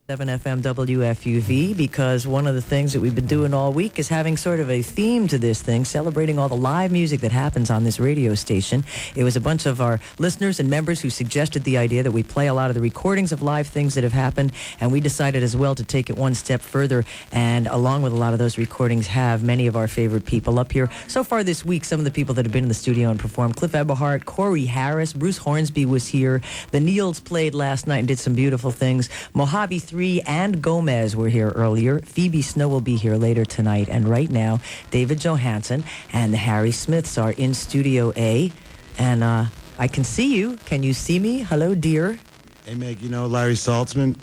7 FM WFUV, because one of the things that we've been doing all week is having sort of a theme to this thing, celebrating all the live music that happens on this radio station. It was a bunch of our listeners and members who suggested the idea that we play a lot of the recordings of live things that have happened, and we decided as well to take it one step further, and along with a lot of those recordings, have many of our favorite people up here. So far this week, some of the people that have been in the studio and performed: Cliff Eberhardt, Corey Harris, Bruce Hornsby was here, the Neils played last night and did some beautiful things, Mojave 3 and Gomez were here earlier, Phoebe Snow will be here later tonight, and right now, David Johansen and the Harry Smiths are in Studio A, and I can see you. Can you see me? Hello, dear. Hey, Meg, you know Larry Saltzman?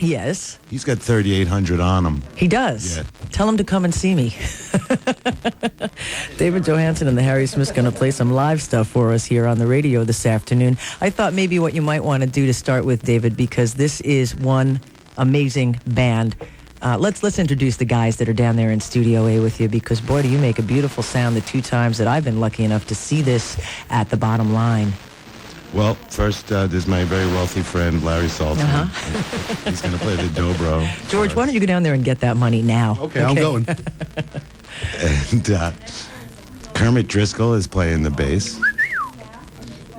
Yes. He's got 3,800 on him. He does? Yeah. Tell him to come and see me. David Johansen and the Harry Smiths going to play some live stuff for us here on the radio this afternoon. I thought maybe what you might want to do to start with, David, because this is one amazing band. Let's introduce the guys that are down there in Studio A with you, because, boy, do you make a beautiful sound the two times that I've been lucky enough to see this at the Bottom Line. Well, first, there's my very wealthy friend, Larry Saltzman. He's going to play the dobro. George, why don't you go down there and get that money now? Okay, I'm going. And Kermit Driscoll is playing the bass.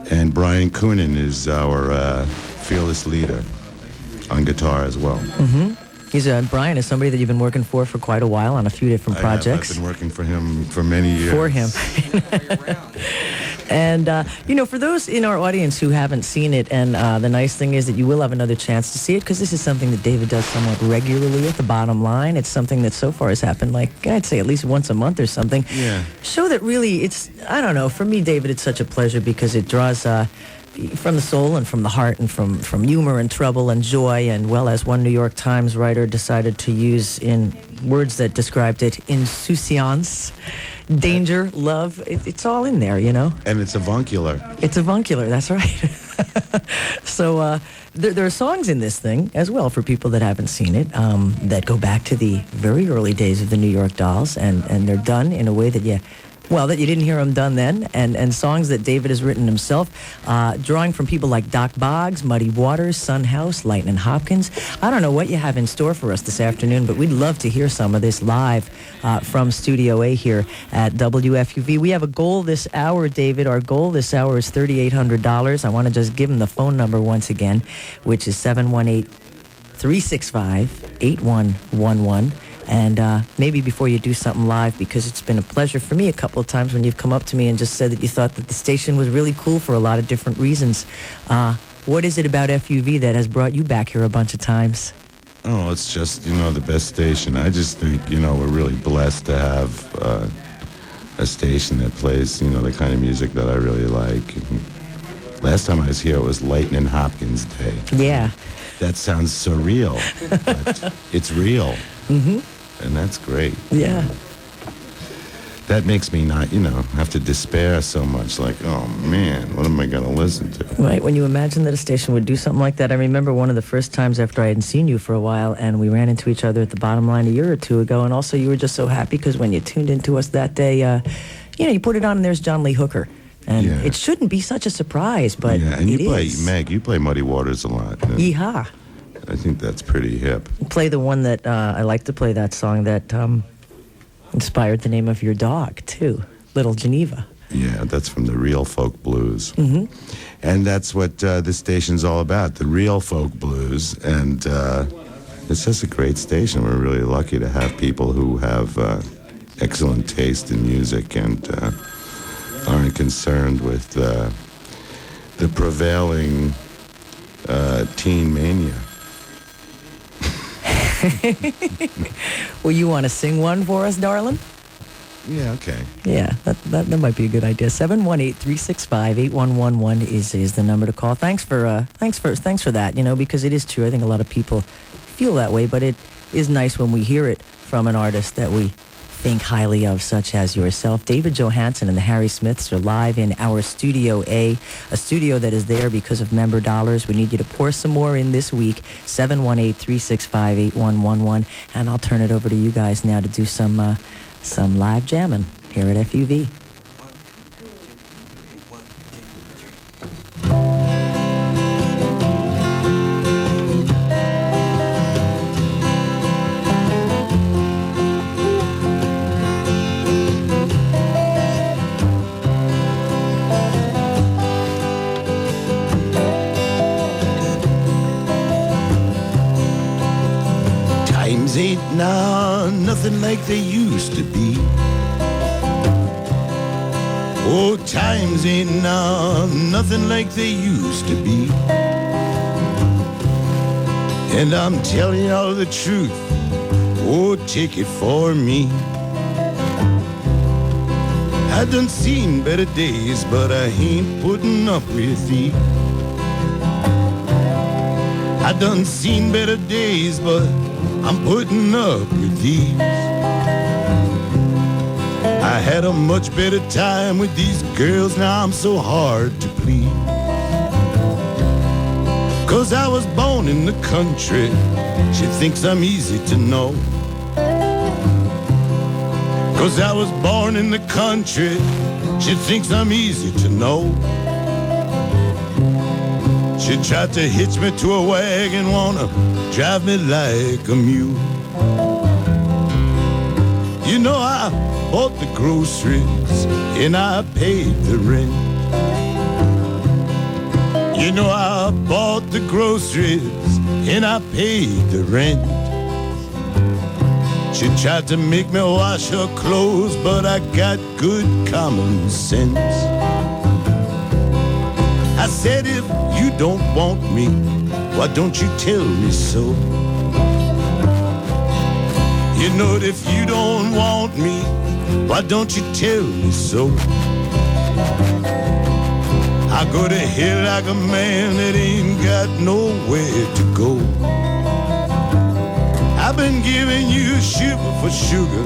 And Brian Coonan is our fearless leader on guitar as well. Mm-hmm. Brian is somebody that you've been working for quite a while on a few different projects. I've been working for him for many years. For him. And, for those in our audience who haven't seen it, and the nice thing is that you will have another chance to see it, because this is something that David does somewhat regularly at the Bottom Line. It's something that so far has happened, like, I'd say at least once a month or something. Yeah. Show that really, I don't know, for me, David, it's such a pleasure because it draws from the soul and from the heart and from humor and trouble and joy, and, well, as one New York Times writer decided to use in words that described it, insouciance, danger, love, it's all in there, you know? And it's avuncular. It's avuncular, that's right. So there are songs in this thing as well for people that haven't seen it that go back to the very early days of the New York Dolls, and they're done in a way that that you didn't hear them done then, and songs that David has written himself, drawing from people like Doc Boggs, Muddy Waters, Son House, Lightnin' Hopkins. I don't know what you have in store for us this afternoon, but we'd love to hear some of this live from Studio A here at WFUV. We have a goal this hour, David. Our goal this hour is $3,800. I want to just give him the phone number once again, which is 718-365-8111. And maybe before you do something live, because it's been a pleasure for me a couple of times when you've come up to me and just said that you thought that the station was really cool for a lot of different reasons. What is it about FUV that has brought you back here a bunch of times? Oh, it's just, the best station. I just think, we're really blessed to have a station that plays, the kind of music that I really like. Last time I was here, it was Lightnin' Hopkins Day. Yeah. That sounds surreal, but it's real. Mm-hmm. And that's great. Yeah. That makes me not, have to despair so much. Like, oh, man, what am I going to listen to? Right. When you imagine that a station would do something like that. I remember one of the first times after I hadn't seen you for a while, and we ran into each other at the Bottom Line a year or two ago, and also you were just so happy because when you tuned into us that day, you put it on and there's John Lee Hooker. And it shouldn't be such a surprise, but and it is. Meg, you play Muddy Waters a lot. Yeehaw. I think that's pretty hip. Play the one that, I like to play that song that inspired the name of your dog, too, Little Geneva. Yeah, that's from the Real Folk Blues. Mm-hmm. And that's what this station's all about, the Real Folk Blues. And it's just a great station. We're really lucky to have people who have excellent taste in music and aren't concerned with the prevailing teen mania. Well, you want to sing one for us, darling? Yeah, okay. Yeah, that might be a good idea. 718-365-8111 is the number to call. Thanks for that, because it is true. I think a lot of people feel that way, but it is nice when we hear it from an artist that we think highly of, such as yourself. David Johansen and the Harry Smiths are live in our Studio A, a studio that is there because of member dollars. We need you to pour some more in this week, 718-365-8111, and I'll turn it over to you guys now to do some live jamming here at FUV. times ain't now nothing like they used to be. Oh, times ain't now nothing like they used to be. And I'm telling y'all the truth, oh, take it for me. I done seen better days, but I ain't putting up with these. I done seen better days, but I'm putting up with these. I had a much better time with these girls, now I'm so hard to please. 'Cause I was born in the country, she thinks I'm easy to know. 'Cause I was born in the country, she thinks I'm easy to know. She tried to hitch me to a wagon, wanna drive me like a mule. You know I bought the groceries and I paid the rent. You know I bought the groceries and I paid the rent. She tried to make me wash her clothes, but I got good common sense. I said, if you don't want me, why don't you tell me so? You know, if you don't want me, why don't you tell me so? I go to hell like a man that ain't got nowhere to go. I've been giving you sugar for sugar,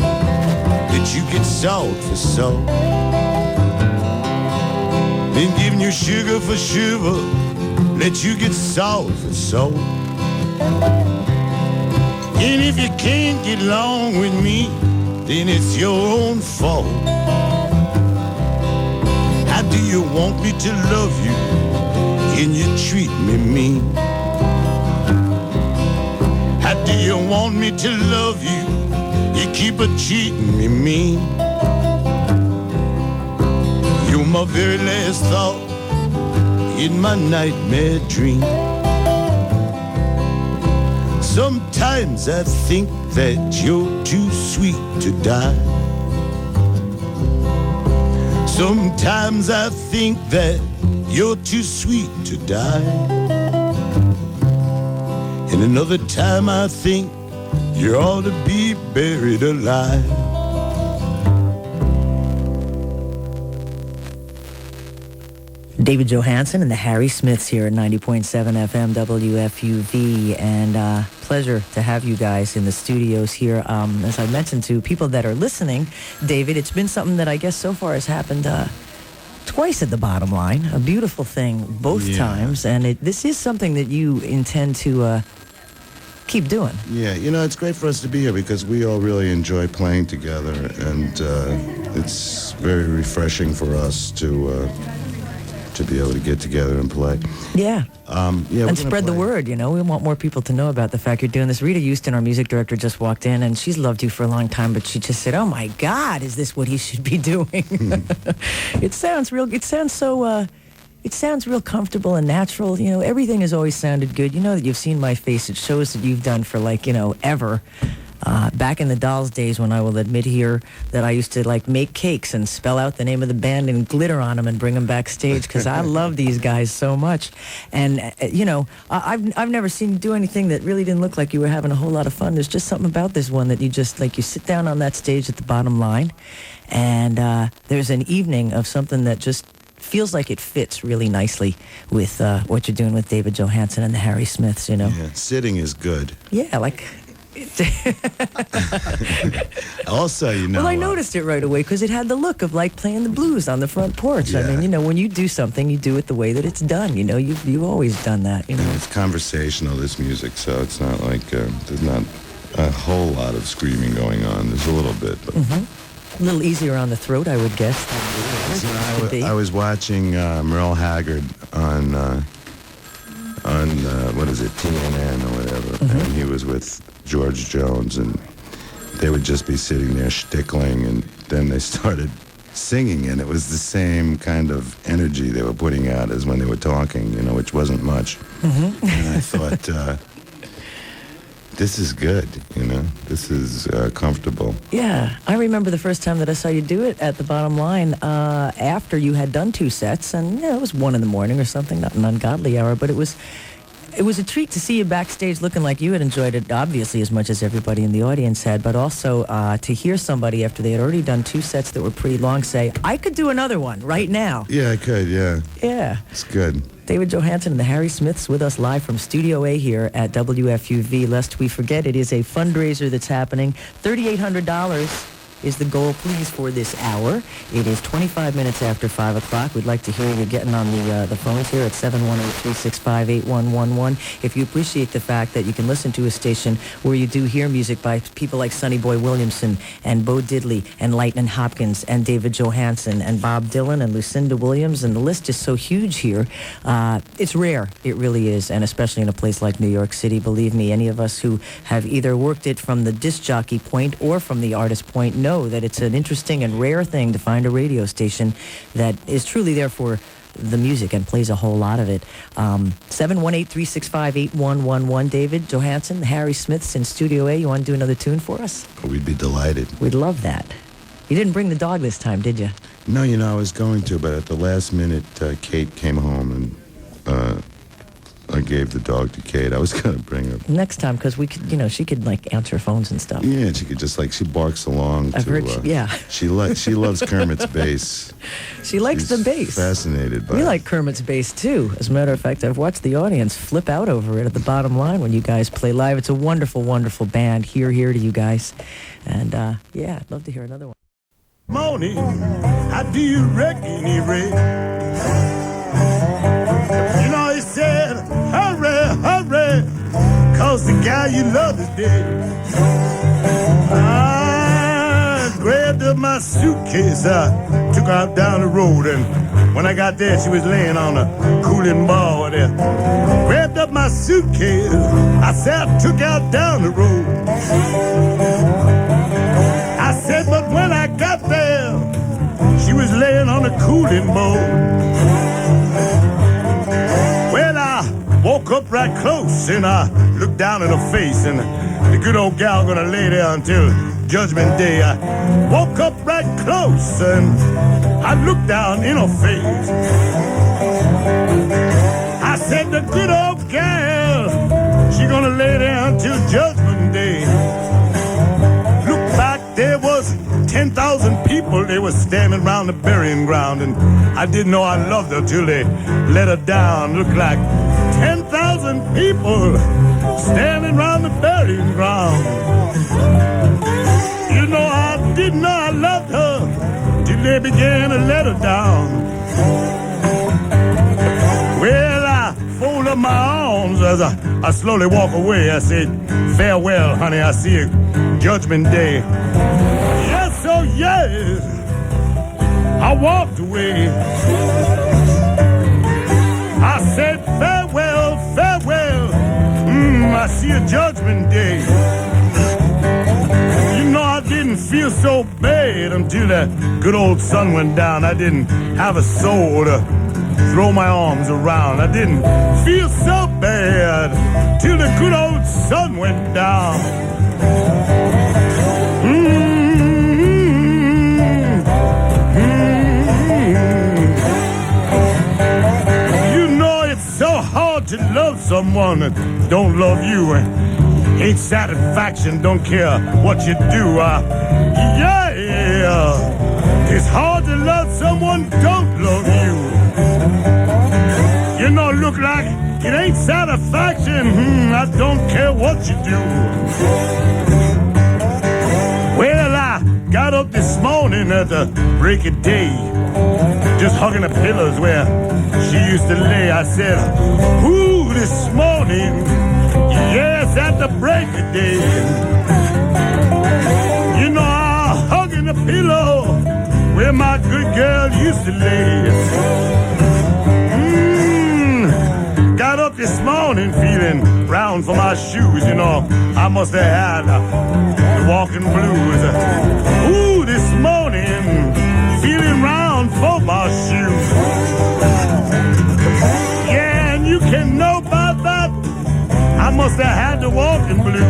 that you get salt for salt. Been giving you sugar for sugar, let you get salt for salt. And if you can't get along with me, then it's your own fault. How do you want me to love you, and you treat me mean? How do you want me to love you? You keep a cheating me mean. You're my very last thought in my nightmare dream. Sometimes I think that you're too sweet to die. Sometimes I think that you're too sweet to die. And another time I think you ought to be buried alive. David Johansen and the Harry Smiths here at 90.7 FM WFUV, and pleasure to have you guys in the studios here. As I mentioned to people that are listening, David, it's been something that I guess so far has happened twice at the Bottom Line. A beautiful thing both times, and this is something that you intend to keep doing. Yeah, you know, it's great for us to be here because we all really enjoy playing together, and it's very refreshing for us to be able to get together and play. Yeah. And spread the word, you know. We want more people to know about the fact you're doing this. Rita Houston, our music director, just walked in, and she's loved you for a long time, but she just said, oh my God, is this what he should be doing? It sounds real comfortable and natural. You know, everything has always sounded good. You know that you've seen my face. It shows that you've done for ever. Back in the Dolls days, when I will admit here that I used to make cakes and spell out the name of the band and glitter on them and bring them backstage because I love these guys so much. And I've never seen you do anything that really didn't look like you were having a whole lot of fun. There's just something about this one that you just you sit down on that stage at the Bottom Line, and there's an evening of something that just feels like it fits really nicely with what you're doing with David Johansen and the Harry Smiths. You know, sitting is good. Yeah, Also, you know... Well, I noticed it right away because it had the look of playing the blues on the front porch. Yeah. I mean, when you do something, you do it the way that it's done. You know, you've always done that, you know. It's conversational, this music, so it's not there's not a whole lot of screaming going on. There's a little bit, but... Mm-hmm. A little easier on the throat, I would guess. I was watching Merle Haggard on what is it, TNN or whatever, and he was with George Jones, and they would just be sitting there shtickling, and then they started singing, and it was the same kind of energy they were putting out as when they were talking, which wasn't much. And I thought, this is good, you know. This is comfortable. Yeah, I remember the first time that I saw you do it at the Bottom Line after you had done 2 sets, and it was 1 in the morning or something, not an ungodly hour, but it was a treat to see you backstage looking like you had enjoyed it, obviously, as much as everybody in the audience had, but also to hear somebody after they had already done 2 sets that were pretty long say, I could do another one right now. Yeah, I could, yeah. Yeah. It's good. David Johansen and the Harry Smiths with us live from Studio A here at WFUV. Lest we forget, it is a fundraiser that's happening. $3,800 is the goal, please, for this hour. It is 25 minutes after 5 o'clock. We'd like to hear you getting on the phones here at 718-365-8111. If you appreciate the fact that you can listen to a station where you do hear music by people like Sonny Boy Williamson and Bo Diddley and Lightnin' Hopkins and David Johansen and Bob Dylan and Lucinda Williams, and the list is so huge here. It's rare. It really is, and especially in a place like New York City. Believe me, any of us who have either worked it from the disc jockey point or from the artist point know that it's an interesting and rare thing to find a radio station that is truly there for the music and plays a whole lot of it. 718-365-8111. David Johansen, the Harry Smiths in Studio A. You want to do another tune for us? We'd be delighted. We'd love that. You didn't bring the dog this time, did you? No, you know, I was going to, but at the last minute, Kate came home and I gave the dog to Kate. I was going to bring her. Next time, because we could, she could like answer phones and stuff. Yeah, she could just she barks along. I've heard, yeah. She loves Kermit's bass. She likes the bass. Fascinated by it. We like Kermit's bass too. As a matter of fact, I've watched the audience flip out over it at the Bottom Line when you guys play live. It's a wonderful, wonderful band. Here to you guys. And yeah, I'd love to hear another one. Morning, how do you reckon he read? You know, he said, hurry, hurry, cause the guy you love is dead. I grabbed up my suitcase, I took her down the road, and when I got there, she was laying on a cooling board there. Grabbed up my suitcase, I said, I took her down the road. I said, but when I got there, she was laying on a cooling board. Well, I woke up right close and I looked down in her face, and the good old gal gonna lay there until Judgment Day. I woke up right close and I looked down in her face. I said, the good old gal, she gonna lay there until Judgment Day. Look back, there was 10,000 people, they were standing around the burying ground, and I didn't know I loved her till they let her down. Looked like 10,000 people standing around the burying ground. You know, I didn't know I loved her till they began to let her down. Well, I fold up my arms as I slowly walk away. I said, farewell, honey, I see you Judgment Day. Yes, oh yes, I walked away. I said, farewell, farewell, I see you Judgment Day. You know, I didn't feel so bad until that good old sun went down. I didn't have a soul to throw my arms around. I didn't feel so bad till the good old sun went down. You know, it's so hard to love someone that don't love you. Ain't satisfaction, don't care what you do. Yeah, it's hard to love someone don't love you. You know, look like it ain't satisfaction. I don't care what you do. Well, I got up this morning at the break of day, just hugging the pillows where she used to lay. I said, ooh, this morning, yes, at the break of day. You know, I hugging the pillow where my good girl used to lay. Got up this morning feeling round for my shoes. You know, I must have had the walking blues. Ooh, this morning feeling round for my shoes. Yeah, and you can know about that. I must have had the walking blues.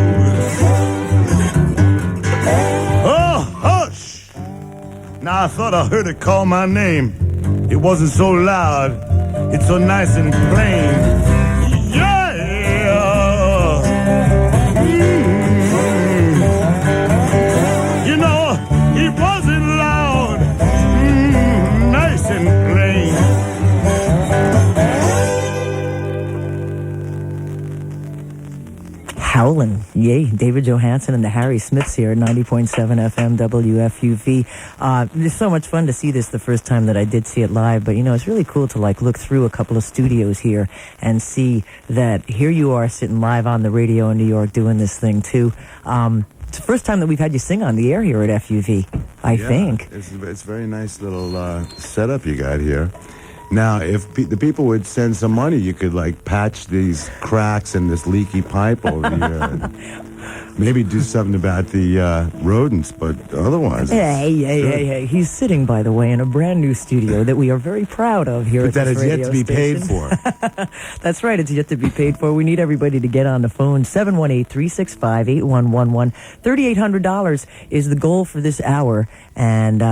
Oh, hush! Now I thought I heard it call my name. It wasn't so loud. It's so nice and plain. Yeah! You know, it wasn't loud. Nice and plain. Howlin', yay! David Johansen and the Harry Smiths here at 90.7 FM WFUV. It's so much fun to see this the first time that I did see it live, but you know, it's really cool to like look through a couple of studios here and see that here you are sitting live on the radio in New York doing this thing too. It's the first time that we've had you sing on the air here at FUV, I think. It's a very nice little setup you got here. Now, if the people would send some money, you could, like, patch these cracks in this leaky pipe over here. And maybe do something about the rodents, but otherwise... Hey. He's sitting, by the way, in a brand new studio that we are very proud of here at this radio station. But that is yet to be paid for. That's right, it's yet to be paid for. We need everybody to get on the phone. 718-365-8111. $3,800 is the goal for this hour, and...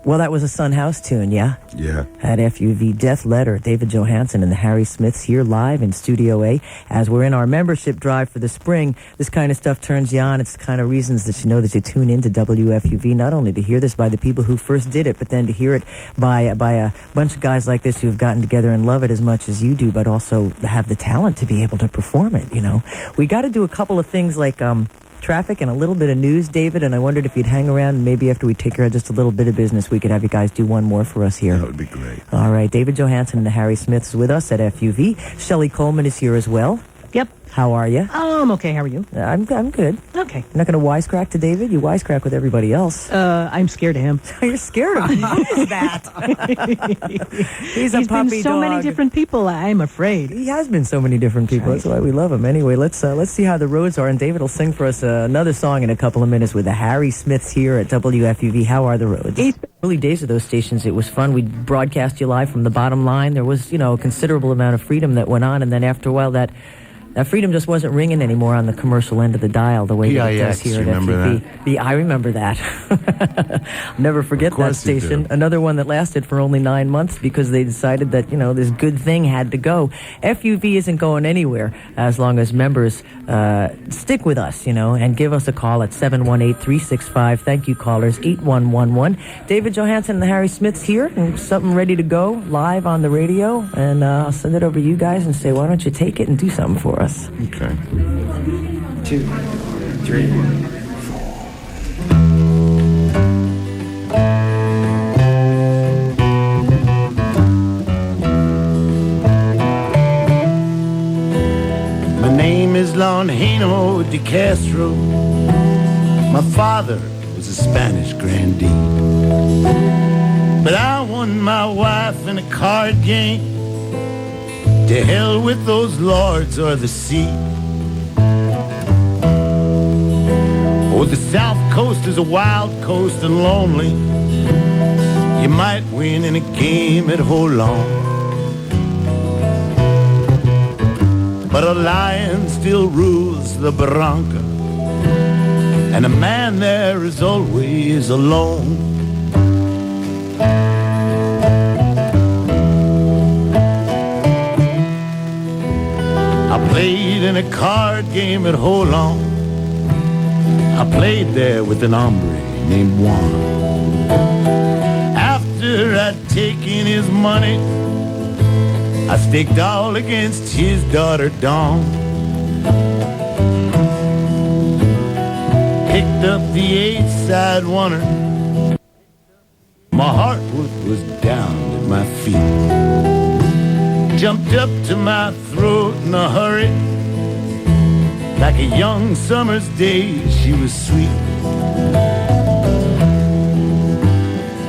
well, that was a Sun House tune, yeah? Yeah. At FUV. Death Letter, David Johansen and the Harry Smiths here live in Studio A. As we're in our membership drive for the spring, this kind of stuff turns you on. It's the kind of reasons that you know that you tune into WFUV, not only to hear this by the people who first did it, but then to hear it by a bunch of guys like this who have gotten together and love it as much as you do, but also have the talent to be able to perform it, you know? We got to do a couple of things like... traffic and a little bit of news, David, and I wondered if you'd hang around and maybe after we take care of just a little bit of business, we could have you guys do one more for us here. That would be great. All right, David Johansen and the Harry Smiths is with us at FUV. Shelley Coleman is here as well. Yep. How are you? I'm okay. How are you? I'm good. Okay. You're not going to wisecrack to David? You wisecrack with everybody else. I'm scared of him. You're scared of him? What is that? He's a puppy been so dog. many different people, I'm afraid. He has been so many different people. That's why we love him. Anyway, let's see how the roads are. And David will sing for us another song in a couple of minutes with the Harry Smiths here at WFUV. How are the roads? Early days of those stations, it was fun. We'd broadcast you live from the bottom line. There was, you know, a considerable amount of freedom that went on. And then after a while, that freedom just wasn't ringing anymore on the commercial end of the dial the way that it does here at FUV. I remember that. I'll never forget that station. Another one that lasted for only 9 months because they decided that, you know, this good thing had to go. FUV isn't going anywhere as long as members stick with us, you know, and give us a call at 718-365. Thank you, callers, 8111. David Johansen and the Harry Smiths here, and something ready to go live on the radio. And I'll send it over to you guys and say, why don't you take it and do something for us? Okay. 2, 3, 4. My name is Lonjeno de Castro. My father was a Spanish grandee, but I won my wife in a card game. To hell with those lords or the sea. Oh, the South Coast is a wild coast and lonely. You might win in a game at hold on, but a lion still rules the barranca, and a man there is always alone. I played in a card game at Holon. I played there with an hombre named Juan. After I'd taken his money, I staked all against his daughter Dawn. Picked up the 8-side oneer. My heart was down at my feet. Jumped up to my throat in a hurry. Like a young summer's day, she was sweet.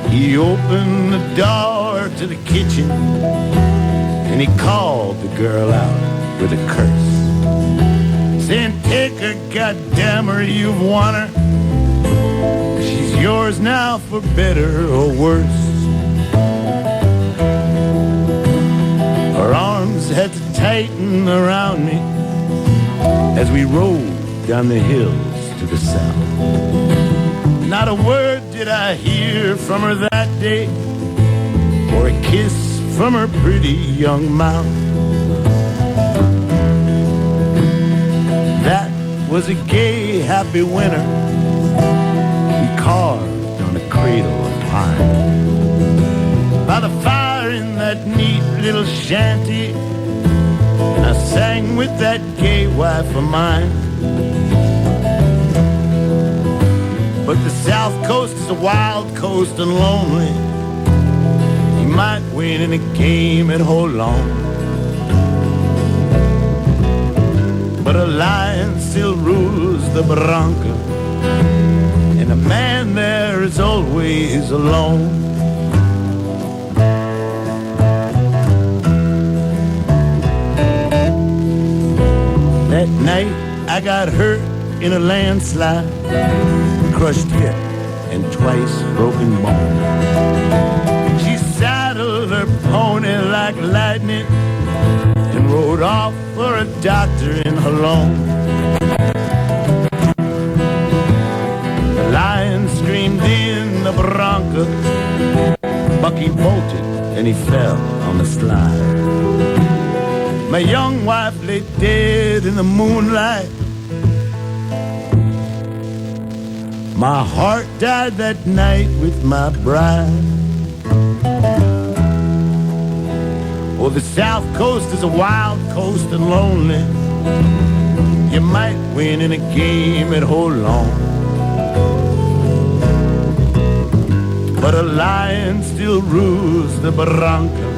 He opened the door to the kitchen, and he called the girl out with a curse, saying, take her, goddammit, you've won her. She's yours now for better or worse. Her arms had to tighten around me. as we rode down the hills to the south. Not a word did I hear from her that day, or a kiss from her pretty young mouth. That was a gay, happy winter we carved on a cradle of pine. By the fire in that neat little shanty, I sang with that gay wife of mine. But the South Coast is a wild coast and lonely. You might win in a game and hold on, but a lion still rules the barranca, and a man there is always alone. That night I got hurt in a landslide, crushed hip and twice broken bone. She saddled her pony like lightning and rode off for a doctor in her loan. The lion screamed in the barranca. Bucky bolted and he fell on the slide. My young wife lay dead in the moonlight. My heart died that night with my bride. Oh, the South Coast is a wild coast and lonely. You might win in a game and hold on, but a lion still rules the barranca,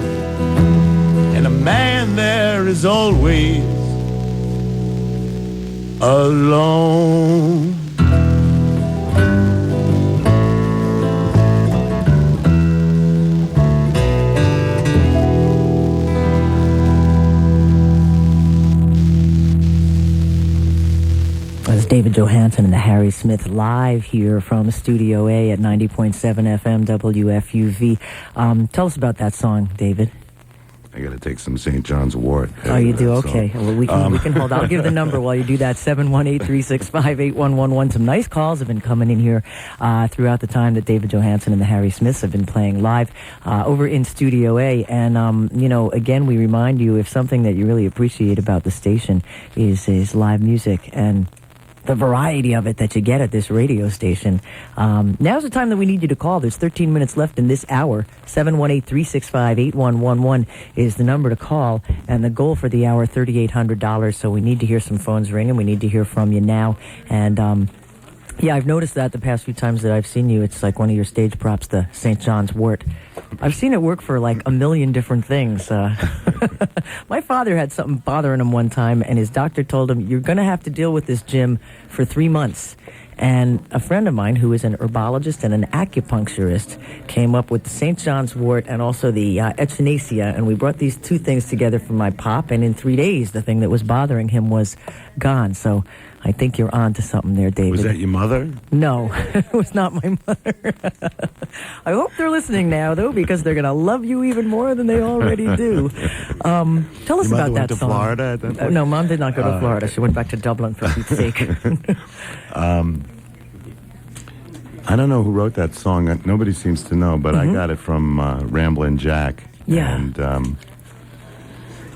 and a man there is always alone. David Johansen and the Harry Smith live here from Studio A at 90.7 FM WFUV. Tell us about that song, David. I got to take some St. John's wort. Oh, you do? Okay. Well, we can hold. I'll give the number while you do that, 718-365-8111. Some nice calls have been coming in here throughout the time that David Johansen and the Harry Smiths have been playing live over in Studio A. And, again, we remind you, if something that you really appreciate about the station is live music and the variety of it that you get at this radio station. Now's the time that we need you to call. There's 13 minutes left in this hour. 718-365-8111 is the number to call. And the goal for the hour, $3,800. So we need to hear some phones ringing. We need to hear from you now. And, yeah, I've noticed that the past few times that I've seen you, it's like one of your stage props, the St. John's wort. I've seen it work for like a million different things. My father had something bothering him one time, and his doctor told him, you're going to have to deal with this, Jim, for 3 months. And a friend of mine who is an herbologist and an acupuncturist came up with the St. John's wort and also the echinacea, and we brought these two things together for my pop, and in 3 days the thing that was bothering him was gone. So I think you're on to something there, David. Was that your mother? No, it was not my mother. I hope they're listening now, though, because they're going to love you even more than they already do. Tell us about that went to song. Florida at that point? No, Mom did not go to Florida. She went back to Dublin, for Pete's sake. I don't know who wrote that song. Nobody seems to know, but I got it from Ramblin' Jack. Yeah. And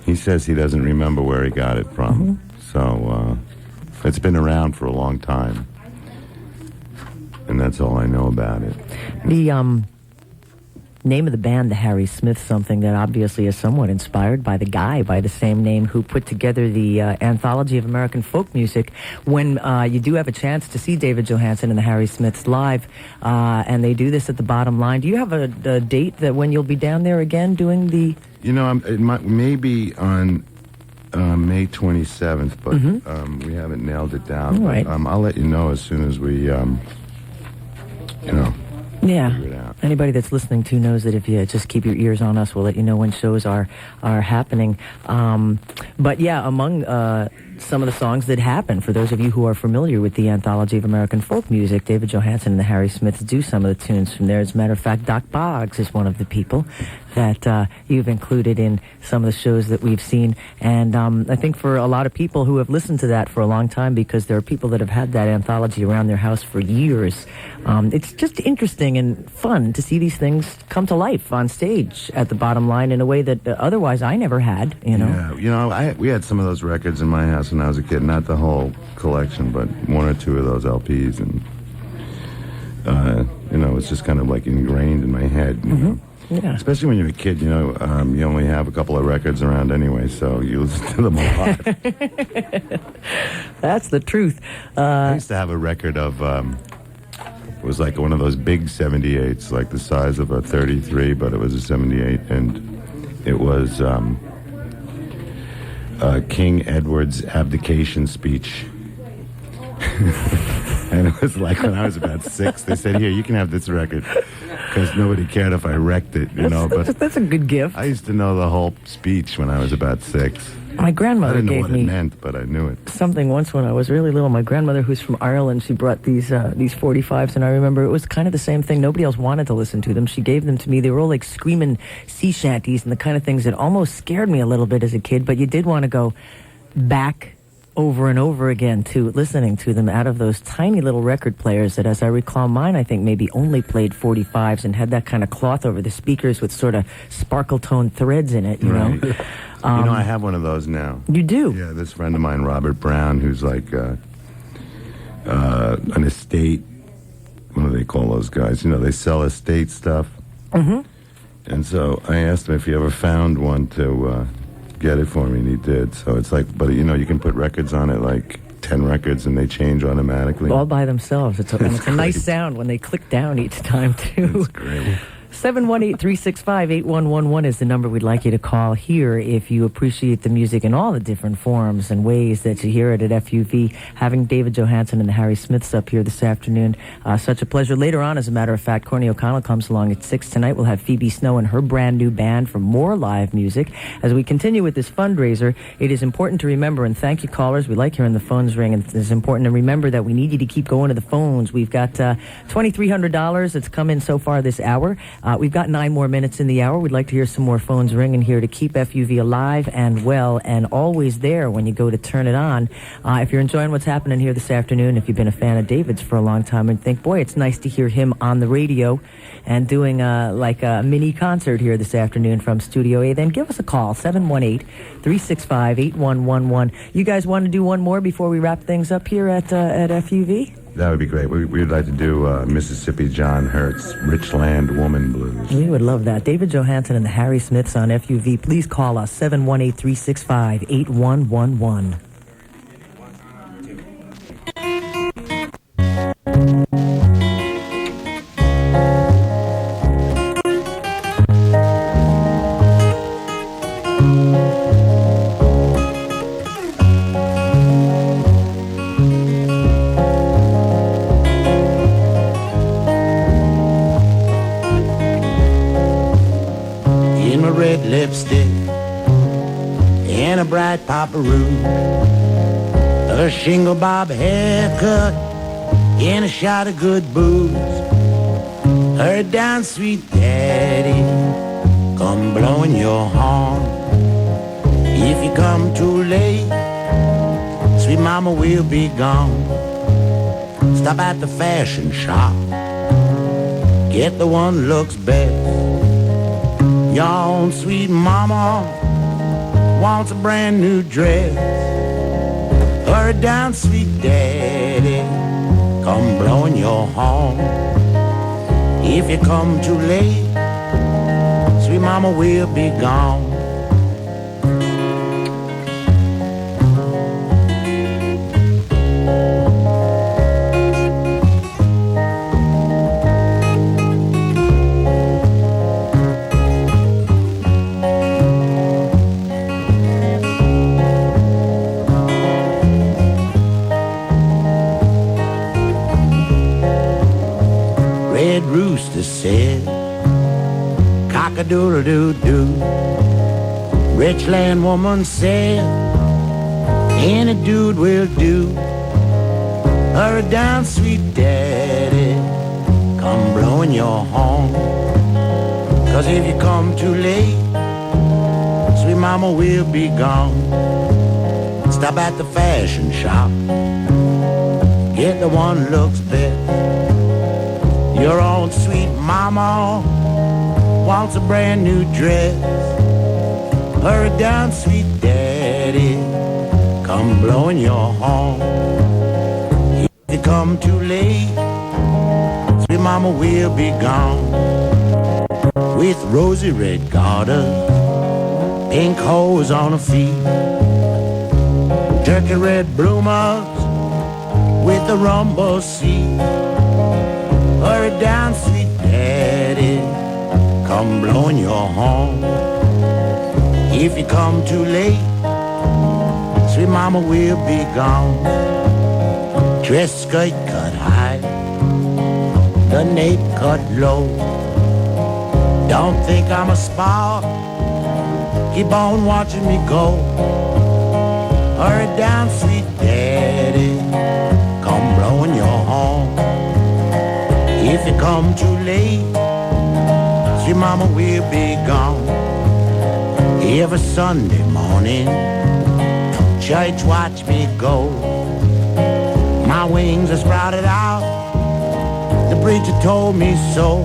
he says he doesn't remember where he got it from. So it's been around for a long time. And that's all I know about it. The name of the band, the Harry Smith, something that obviously is somewhat inspired by the guy by the same name who put together the Anthology of American Folk Music. When you do have a chance to see David Johansen and the Harry Smiths live, and they do this at the Bottom Line, do you have a date that when you'll be down there again doing the... You know, it might, maybe on May 27th, but we haven't nailed it down. All right. But, I'll let you know as soon as we, Yeah. figure it out. Anybody that's listening to knows that if you just keep your ears on us, we'll let you know when shows are happening. But yeah, among some of the songs that happen. For those of you who are familiar with the Anthology of American Folk Music, David Johansen and the Harry Smiths do some of the tunes from there. As a matter of fact, Doc Boggs is one of the people that you've included in some of the shows that we've seen. And I think for a lot of people who have listened to that for a long time, because there are people that have had that anthology around their house for years, it's just interesting and fun to see these things come to life on stage at the Bottom Line in a way that otherwise I never had, you know. Yeah, you know, we had some of those records in my house when I was a kid. Not the whole collection, but one or two of those LPs. And, you know, it's just kind of like ingrained in my head, you know. Yeah. Especially when you're a kid, you know, you only have a couple of records around anyway, so you listen to them a lot. That's the truth. I used to have a record of, it was like one of those big 78s, like the size of a 33, but it was a 78, and it was King Edward's abdication speech. And it was like when I was about 6, they said, here, you can have this record, because nobody cared if I wrecked it, you know. But That's a good gift. I used to know the whole speech when I was about 6. My grandmother I didn't know gave what me it meant, but I knew it. something once when I was really little. My grandmother, who's from Ireland, she brought these 45s, and I remember it was kind of the same thing. Nobody else wanted to listen to them. She gave them to me. They were all like screaming sea shanties and the kind of things that almost scared me a little bit as a kid, but you did want to go back over and over again to listening to them out of those tiny little record players that, as I recall, mine, I think maybe only played 45s and had that kind of cloth over the speakers with sort of sparkle tone threads in it, you know. You know, I have one of those now. You do? Yeah, this friend of mine, Robert Brown, who's like an estate, what do they call those guys? You know, they sell estate stuff. Mm-hmm. And so I asked him if he ever found one to get it for me, and he did. So it's like, but you know, you can put records on it, like 10 records, and they change automatically. All by themselves. It's a nice sound when they click down each time, too. It's great. 718-365-8111 is the number we'd like you to call here if you appreciate the music in all the different forms and ways that you hear it at FUV. Having David Johansen and the Harry Smiths up here this afternoon, such a pleasure. Later on, as a matter of fact, Corny O'Connell comes along at 6 tonight. We'll have Phoebe Snow and her brand new band for more live music. As we continue with this fundraiser, it is important to remember, and thank you callers, we like hearing the phones ring, and it's important to remember that we need you to keep going to the phones. We've got $2,300 that's come in so far this hour. We've got 9 more minutes in the hour. We'd like to hear some more phones ringing here to keep FUV alive and well and always there when you go to turn it on. If you're enjoying what's happening here this afternoon, if you've been a fan of David's for a long time and think, boy, it's nice to hear him on the radio and doing like a mini concert here this afternoon from Studio A, then give us a call, 718-365-8111. You guys want to do one more before we wrap things up here at FUV? That would be great. We'd like to do Mississippi John Hurt's Richland Woman Blues. We would love that. David Johansen and the Harry Smiths on FUV. Please call us, 718-365-8111. Lipstick and a bright paparoo, a shingle bob haircut and a shot of good booze. Heard down sweet daddy come blowing your horn. If you come too late, sweet mama will be gone. Stop at the fashion shop, get the one looks best. Your own sweet mama wants a brand new dress. Hurry down, sweet daddy, come blowing your horn. If you come too late, sweet mama will be gone. Rooster said, cock-a-doodle-doo-doo. Richland woman said, Any dude will do. Hurry down, sweet daddy, come blowing your horn. 'Cause if you come too late, sweet mama will be gone. Stop at the fashion shop, get the one looks best. Your own sweet mama wants a brand new dress. Hurry down, sweet daddy, come blowing your horn. If you come too late, sweet mama will be gone. With rosy red garters, pink hose on her feet, turkey red bloomers with a rumble seat. Hurry down, sweet daddy, come blowing your horn. If you come too late, sweet mama will be gone. Dress skirt cut high, the nape cut low. Don't think I'm a spark, keep on watching me go. Hurry down, sweet daddy, come blowing your horn. If you come too late, sweet mama will be gone. Every Sunday morning, church watch me go. My wings are sprouted out, the preacher told me so.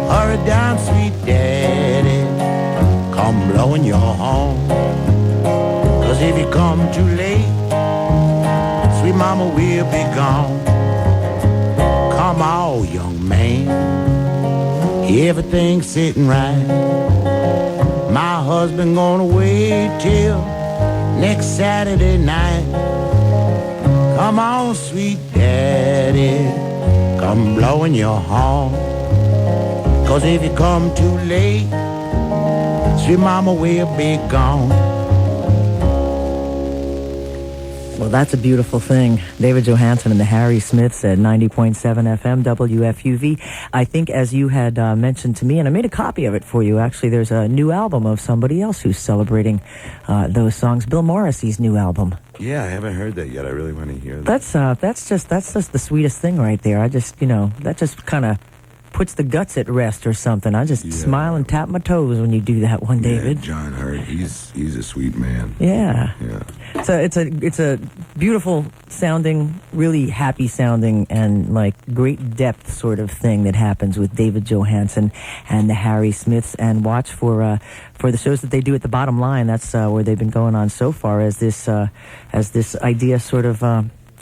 Hurry down, sweet daddy, come blowing your horn. 'Cause if you come too late, sweet mama will be gone. Come on, young man, everything's sitting right. My husband gonna wait till next Saturday night. Come on, sweet daddy, come blowing your horn. 'Cause if you come too late, sweet mama will be gone. Well, that's a beautiful thing. David Johansen and the Harry Smiths at 90.7 FM WFUV. I think, as you had mentioned to me, and I made a copy of it for you, actually, there's a new album of somebody else who's celebrating those songs. Bill Morrissey's new album. Yeah, I haven't heard that yet. I really want to hear that. That's just the sweetest thing right there. I just, that just kind of puts the guts at rest or something. I just smile and tap my toes when you do that one, David. Yeah, John Hurt, he's a sweet man. Yeah. So it's a beautiful sounding, really happy sounding, and like great depth sort of thing that happens with David Johansen and the Harry Smiths. And watch for the shows that they do at the Bottom Line. That's where they've been going on so far as this idea sort of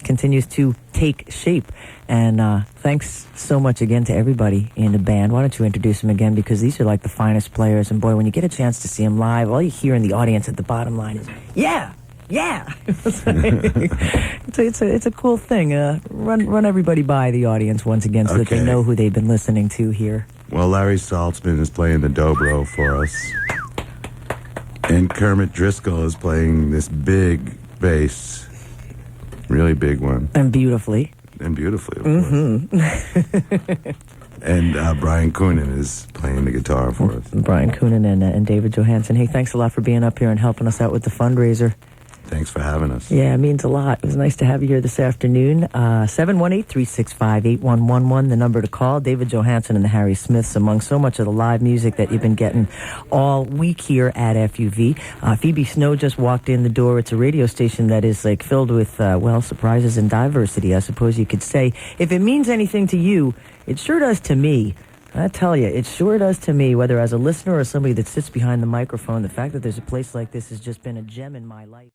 continues to take shape. And thanks so much again to everybody in the band. Why don't you introduce them again, because these are like the finest players, and boy, when you get a chance to see them live, all you hear in the audience at the Bottom Line is yeah. It's a cool thing. Run everybody by the audience once again so that they know who they've been listening to here. Well, Larry Saltzman is playing the dobro for us, and Kermit Driscoll is playing this big bass. Really big one. And beautifully, of course. And Brian Coonan is playing the guitar for us. Brian Coonan and David Johansen. Hey, thanks a lot for being up here and helping us out with the fundraiser. Thanks for having us. Yeah, it means a lot. It was nice to have you here this afternoon. 718-365-8111, the number to call. David Johansen and the Harry Smiths, among so much of the live music that you've been getting all week here at FUV. Phoebe Snow just walked in the door. It's a radio station that is like filled with, surprises and diversity, I suppose you could say. If it means anything to you, it sure does to me. I tell you, it sure does to me, whether as a listener or somebody that sits behind the microphone. The fact that there's a place like this has just been a gem in my life.